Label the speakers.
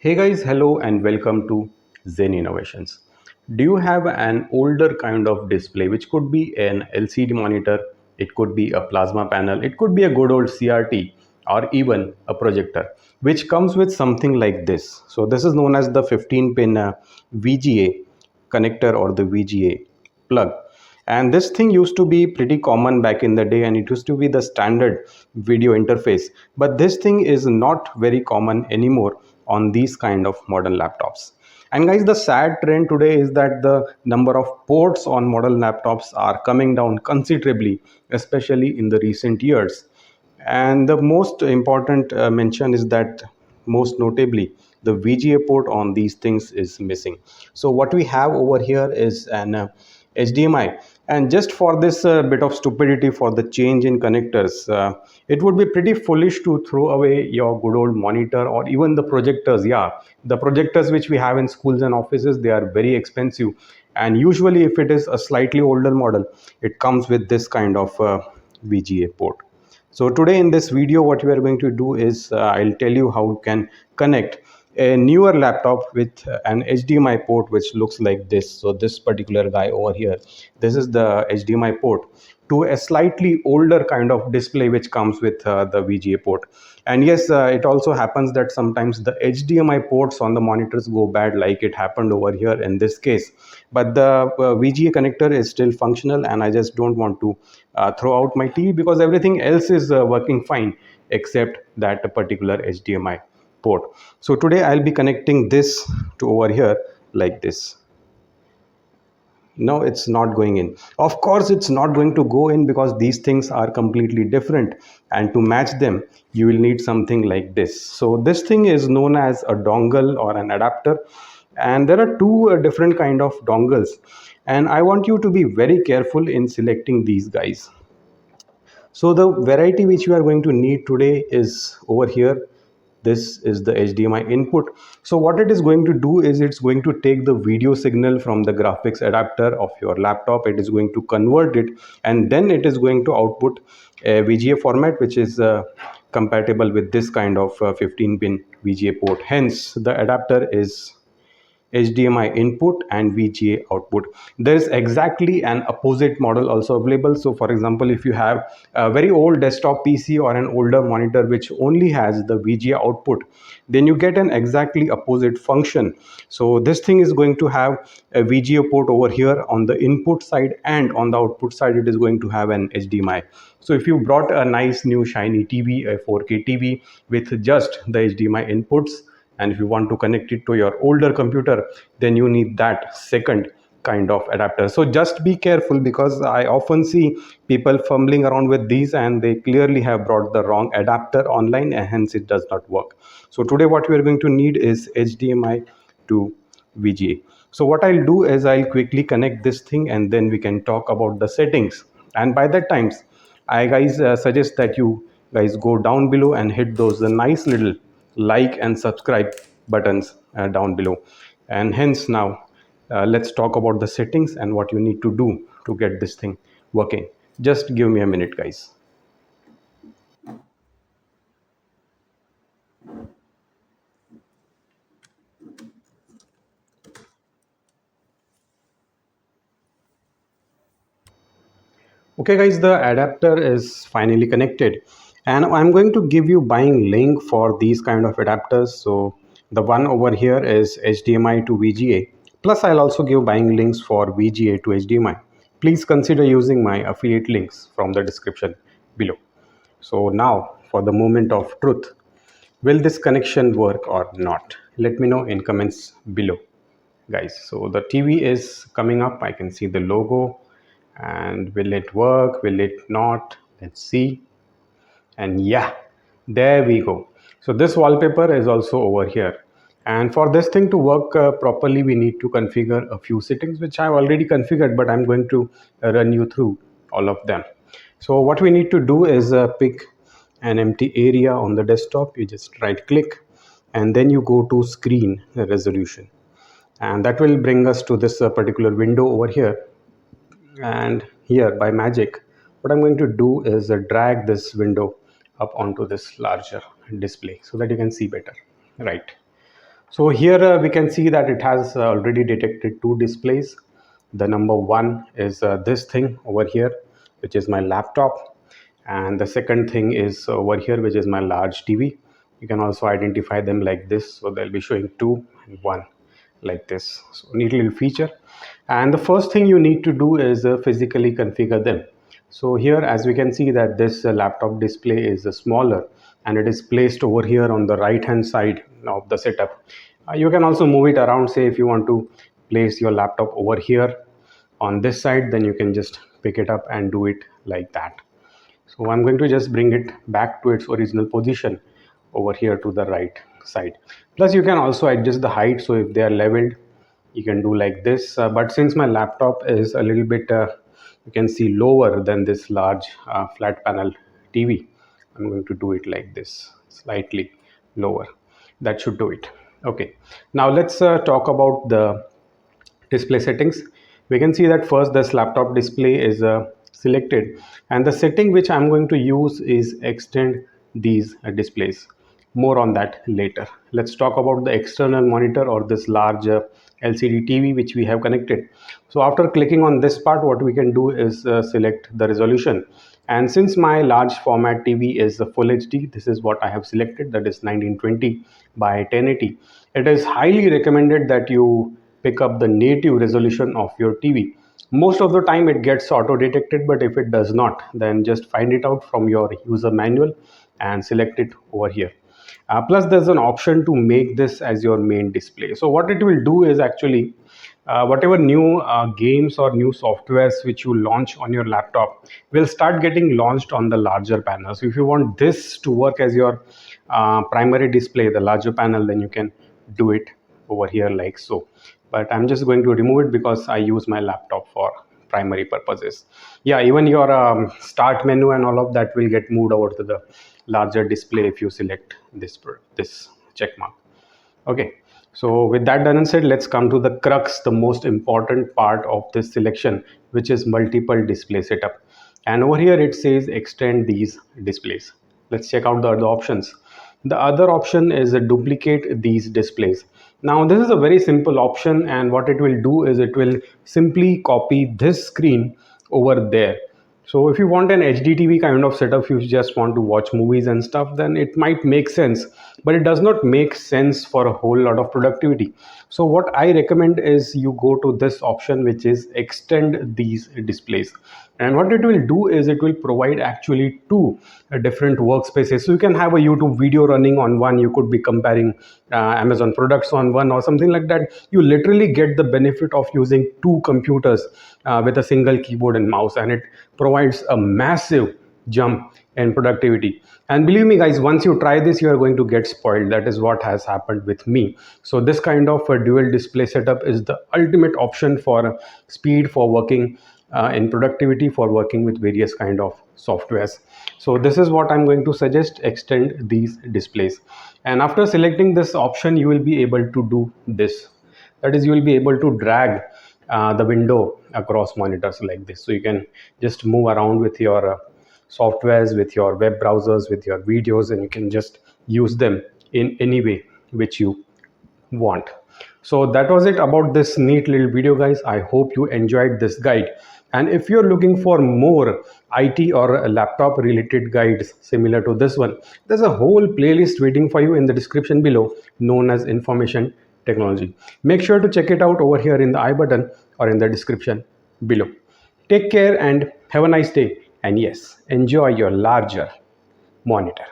Speaker 1: Hey guys, hello and welcome to Zen Innovations. Do you have an older kind of display which could be an LCD monitor, it could be a plasma panel, it could be a good old CRT or even a projector which comes with something like this. So this is known as the 15 pin VGA connector or the VGA plug, and this thing used to be pretty common back in the day and it used to be the standard video interface, but this thing is not very common anymore on these kind of modern laptops. And guys, the sad trend today is that the number of ports on modern laptops are coming down considerably, especially in the recent years. And the most important mention is that most notably the VGA port on these things is missing. So what we have over here is an HDMI, and just for this bit of stupidity for the change in connectors, it would be pretty foolish to throw away your good old monitor or even the projectors. Yeah, the projectors which we have in schools and offices, they are very expensive, and usually if it is a slightly older model, it comes with this kind of VGA port. So today in this video, what we are going to do is I'll tell you how you can connect a newer laptop with an HDMI port which looks like this. So this particular guy over here, this is the HDMI port to a slightly older kind of display which comes with the VGA port. And yes, it also happens that sometimes the HDMI ports on the monitors go bad, like it happened over here in this case. But the VGA connector is still functional, and I just don't want to throw out my TV because everything else is working fine except that particular HDMI port. So today I'll be connecting this to over here like this. No, it's not going in. Of course it's not going to go in because these things are completely different, and to match them you will need something like this. So this thing is known as a dongle or an adapter, and there are two different kind of dongles, and I want you to be very careful in selecting these guys. So the variety which you are going to need today is over here. This is the HDMI input. So what it is going to do is it's going to take the video signal from the graphics adapter of your laptop. It is going to convert it, and then it is going to output a VGA format which is compatible with this kind of 15 pin VGA port. Hence the adapter is HDMI input and VGA output. There is exactly an opposite model also available. So for example, if you have a very old desktop PC or an older monitor which only has the VGA output, then you get an exactly opposite function. So this thing is going to have a VGA port over here on the input side, and on the output side it is going to have an HDMI. So if you brought a nice new shiny TV, a 4K TV with just the HDMI inputs, and if you want to connect it to your older computer, then you need that second kind of adapter. So just be careful, because I often see people fumbling around with these and they clearly have brought the wrong adapter online, and hence it does not work. So today what we are going to need is HDMI to VGA. So what I'll do is I'll quickly connect this thing, and then we can talk about the settings. And by that times, I guys suggest that you guys go down below and hit those nice little like and subscribe buttons down below. And hence now let's talk about the settings and what you need to do to get this thing working. Just give me a minute, guys. Okay guys, the adapter is finally connected, and I'm going to give you buying link for these kind of adapters. So the one over here is HDMI to VGA, plus I'll also give buying links for VGA to HDMI. Please consider using my affiliate links from the description below. So now for the moment of truth, will this connection work or not? Let me know in comments below, guys. So the TV is coming up, I can see the logo, and will it work, will it not? Let's see. And yeah, there we go. So this wallpaper is also over here, and for this thing to work properly, we need to configure a few settings which I've already configured, but I'm going to run you through all of them. So what we need to do is pick an empty area on the desktop. You just right click, and then you go to screen resolution, and that will bring us to this particular window over here. And here by magic, what I'm going to do is drag this window up onto this larger display so that you can see better, right? So here we can see that it has already detected two displays. The number one is this thing over here, which is my laptop, and the second thing is over here, which is my large TV. You can also identify them like this, so they'll be showing two and one like this. So neat little feature. And the first thing you need to do is physically configure them. So here, as we can see, that this laptop display is smaller and it is placed over here on the right hand side of the setup. You can also move it around. Say if you want to place your laptop over here on this side, then you can just pick it up and do it like that. So I'm going to just bring it back to its original position over here to the right side. Plus you can also adjust the height, so if they are leveled, you can do like this. But since my laptop is a little bit you can see lower than this large flat panel TV, I'm going to do it like this, slightly lower. That should do it. Okay, now let's talk about the display settings. We can see that first this laptop display is selected, and the setting which I'm going to use is extend these displays. More on that later. Let's talk about the external monitor or this large LCD TV which we have connected. So after clicking on this part, what we can do is select the resolution. And since my large format TV is a full HD, this is what I have selected, that is 1920 by 1080. It is highly recommended that you pick up the native resolution of your TV. Most of the time it gets auto detected, but if it does not, then just find it out from your user manual and select it over here. Plus there's an option to make this as your main display. So what it will do is actually whatever new games or new softwares which you launch on your laptop will start getting launched on the larger panel. So if you want this to work as your primary display, the larger panel, then you can do it over here like so. But I'm just going to remove it because I use my laptop for primary purposes. Yeah, even your start menu and all of that will get moved over to the larger display if you select this check mark. Okay, so with that done and said, let's come to the crux, the most important part of this selection, which is multiple display setup. And over here it says extend these displays. Let's check out the other options. The other option is duplicate these displays. Now this is a very simple option, and what it will do is it will simply copy this screen over there. So if you want an HD TV kind of setup, if you just want to watch movies and stuff, then it might make sense, but it does not make sense for a whole lot of productivity. So what I recommend is you go to this option, which is extend these displays. And what it will do is it will provide actually two different workspaces. So you can have a YouTube video running on one, you could be comparing Amazon products on one or something like that. You literally get the benefit of using two computers with a single keyboard and mouse, and it provides a massive jump in productivity. And believe me guys, once you try this, you are going to get spoiled. That is what has happened with me. So this kind of a dual display setup is the ultimate option for speed, for working in productivity, for working with various kind of softwares. So this is what I'm going to suggest, extend these displays. And after selecting this option, you will be able to do this. That is, you will be able to drag the window across monitors like this. So you can just move around with your softwares, with your web browsers, with your videos, and you can just use them in any way which you want. So that was it about this neat little video, guys. I hope you enjoyed this guide. And if you're looking for more IT or laptop related guides similar to this one, there's a whole playlist waiting for you in the description below, known as Information Technology. Make sure to check it out over here in the I button or in the description below. Take care and have a nice day. And yes, enjoy your larger monitor.